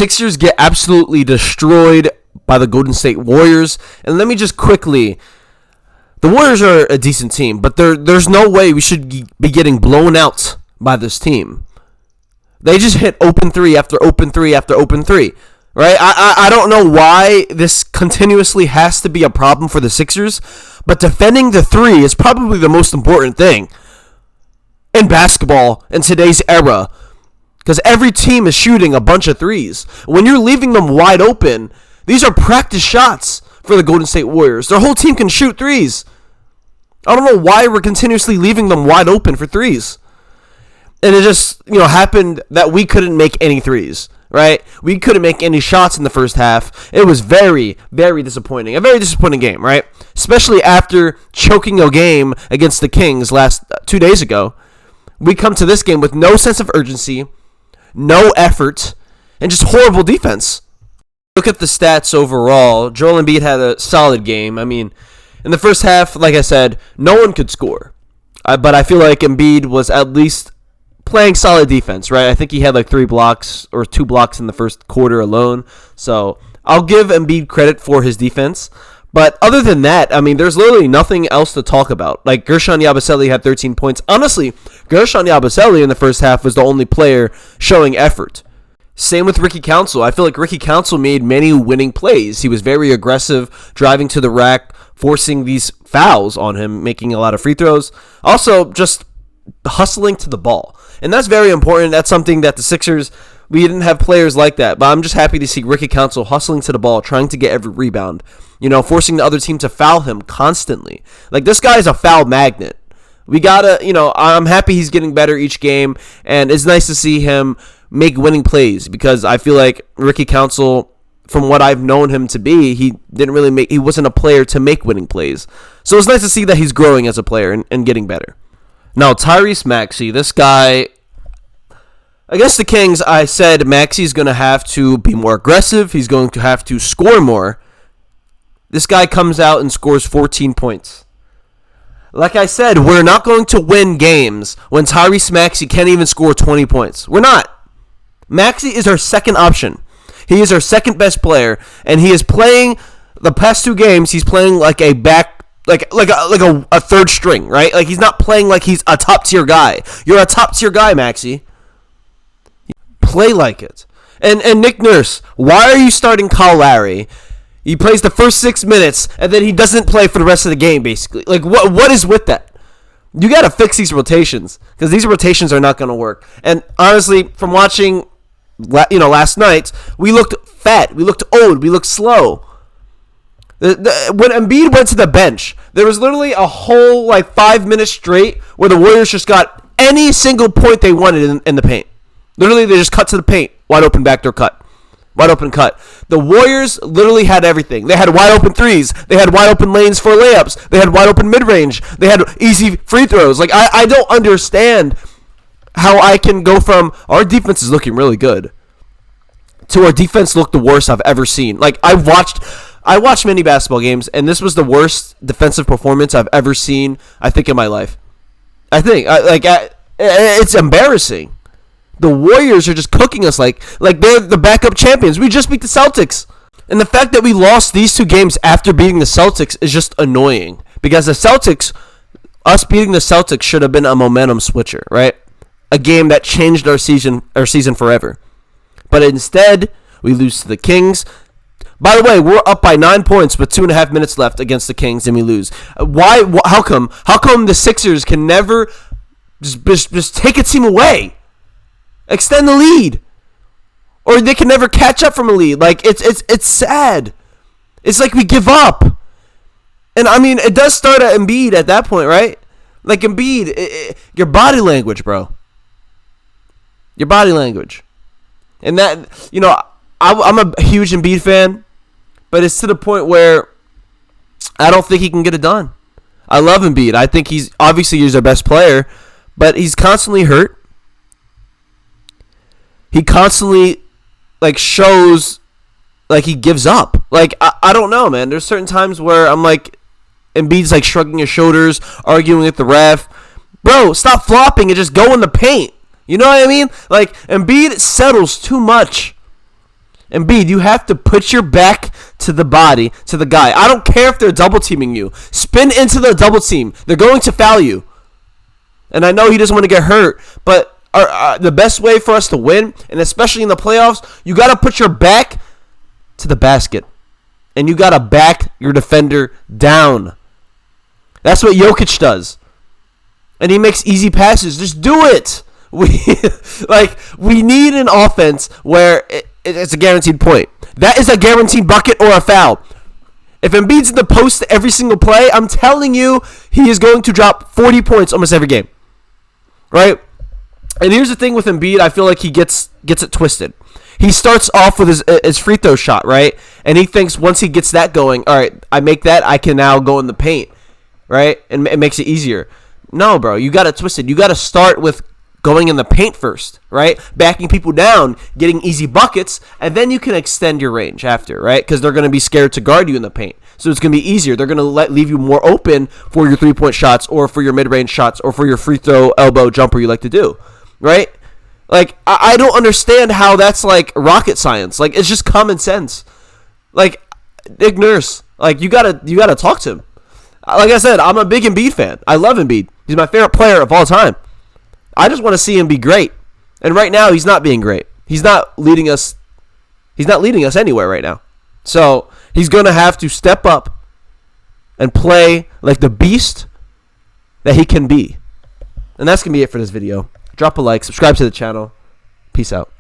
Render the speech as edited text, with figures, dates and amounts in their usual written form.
Sixers get absolutely destroyed by the Golden State Warriors. And let me just quickly, the Warriors are a decent team, but there's no way we should be getting blown out by this team. They just hit open three after open three after open three, right? I don't know why this continuously has to be a problem for the Sixers, but defending the three is probably the most important thing in basketball in today's era, because every team is shooting a bunch of threes. When you're leaving them wide open, these are practice shots for the Golden State Warriors. Their whole team can shoot threes. I don't know why we're continuously leaving them wide open for threes. And it just, happened that we couldn't make any threes, right? We couldn't make any shots in the first half. It was very, very disappointing. A very disappointing game, right? Especially after choking a game against the Kings 2 days ago. We come to this game with no sense of urgency, no effort, and just horrible defense. Look at the stats overall. Joel Embiid had a solid game. I mean, in the first half, like I said, no one could score. But I feel like Embiid was at least playing solid defense, right? I think he had like 3 blocks or 2 blocks in the first quarter alone. So I'll give Embiid credit for his defense. But other than that, I mean, there's literally nothing else to talk about. Like, Gershon Yabusele had 13 points. Honestly, Gershon Yabusele in the first half was the only player showing effort. Same with Ricky Council. I feel like Ricky Council made many winning plays. He was very aggressive, driving to the rack, forcing these fouls on him, making a lot of free throws. Also, just hustling to the ball. And that's very important. That's something that the Sixers, we didn't have players like that. But I'm just happy to see Ricky Council hustling to the ball, trying to get every rebound. Forcing the other team to foul him constantly. Like, this guy is a foul magnet. We gotta, I'm happy he's getting better each game. And it's nice to see him make winning plays, because I feel like Ricky Council, from what I've known him to be, he wasn't a player to make winning plays. So it's nice to see that he's growing as a player and getting better. Now, Tyrese Maxey, this guy, against the Kings, I said Maxey's going to have to be more aggressive. He's going to have to score more. This guy comes out and scores 14 points. Like I said, we're not going to win games when Tyrese Maxey can't even score 20 points. We're not. Maxey is our second option. He is our second best player, and he is playing the past 2 games. He's playing like a back, like a third string, right? Like, he's not playing like he's a top tier guy. You're a top tier guy, Maxey. Play like it. And Nick Nurse, why are you starting Kyle Lowry? He plays the first 6 minutes, and then he doesn't play for the rest of the game, basically. Like, what is with that? You got to fix these rotations, because these rotations are not going to work. And honestly, from watching, last night, we looked fat, we looked old, we looked slow. When Embiid went to the bench, there was literally a whole 5 minutes straight where the Warriors just got any single point they wanted in the paint. Literally, they just cut to the paint, wide open backdoor cut. Wide open cut. The Warriors literally had everything. They had wide open threes. They had wide open lanes for layups. They had wide open mid-range. They had easy free throws. Like, I don't understand how I can go from our defense is looking really good to our defense looked the worst I've ever seen. Like, I watched many basketball games, and this was the worst defensive performance I've ever seen, I think, in my life. It's embarrassing. The Warriors are just cooking us like they're the backup champions. We just beat the Celtics. And the fact that we lost these 2 games after beating the Celtics is just annoying. Because us beating the Celtics should have been a momentum switcher, right? A game that changed our season forever. But instead, we lose to the Kings. By the way, we're up by 9 points with 2.5 minutes left against the Kings, and we lose. Why? How come? How come the Sixers can never just take a team away? Extend the lead, or they can never catch up from a lead. Like, it's sad. It's like we give up, and I mean, it does start at Embiid at that point, right? Like, Embiid, your body language, bro. Your body language, and that, I'm a huge Embiid fan, but it's to the point where I don't think he can get it done. I love Embiid. I think he's our best player, but he's constantly hurt. He constantly, shows, he gives up. I don't know, man. There's certain times where I'm Embiid's, shrugging his shoulders, arguing with the ref. Bro, stop flopping and just go in the paint. You know what I mean? Embiid settles too much. Embiid, you have to put your back to the body, to the guy. I don't care if they're double teaming you. Spin into the double team. They're going to foul you. And I know he doesn't want to get hurt, but the best way for us to win, and especially in the playoffs, you got to put your back to the basket. And you got to back your defender down. That's what Jokic does. And he makes easy passes. Just do it. We need an offense where it's a guaranteed point. That is a guaranteed bucket or a foul. If Embiid's in the post every single play, I'm telling you, he is going to drop 40 points almost every game. Right? And here's the thing with Embiid, I feel like he gets it twisted. He starts off with his free throw shot, right? And he thinks once he gets that going, all right, I make that, I can now go in the paint, right? And it makes it easier. No, bro, you got it twisted. You got to start with going in the paint first, right? Backing people down, getting easy buckets, and then you can extend your range after, right? Because they're going to be scared to guard you in the paint. So it's going to be easier. They're going to leave you more open for your three-point shots or for your mid-range shots or for your free throw elbow jumper you like to do, right? Like, I don't understand how that's, like, rocket science. Like, it's just common sense. Like, Nick Nurse, like, you gotta talk to him. Like I said, I'm a big Embiid fan. I love Embiid. He's my favorite player of all time. I just want to see him be great. And right now, he's not being great. He's not leading us anywhere right now. So he's going to have to step up and play like the beast that he can be. And that's going to be it for this video. Drop a like, subscribe to the channel. Peace out.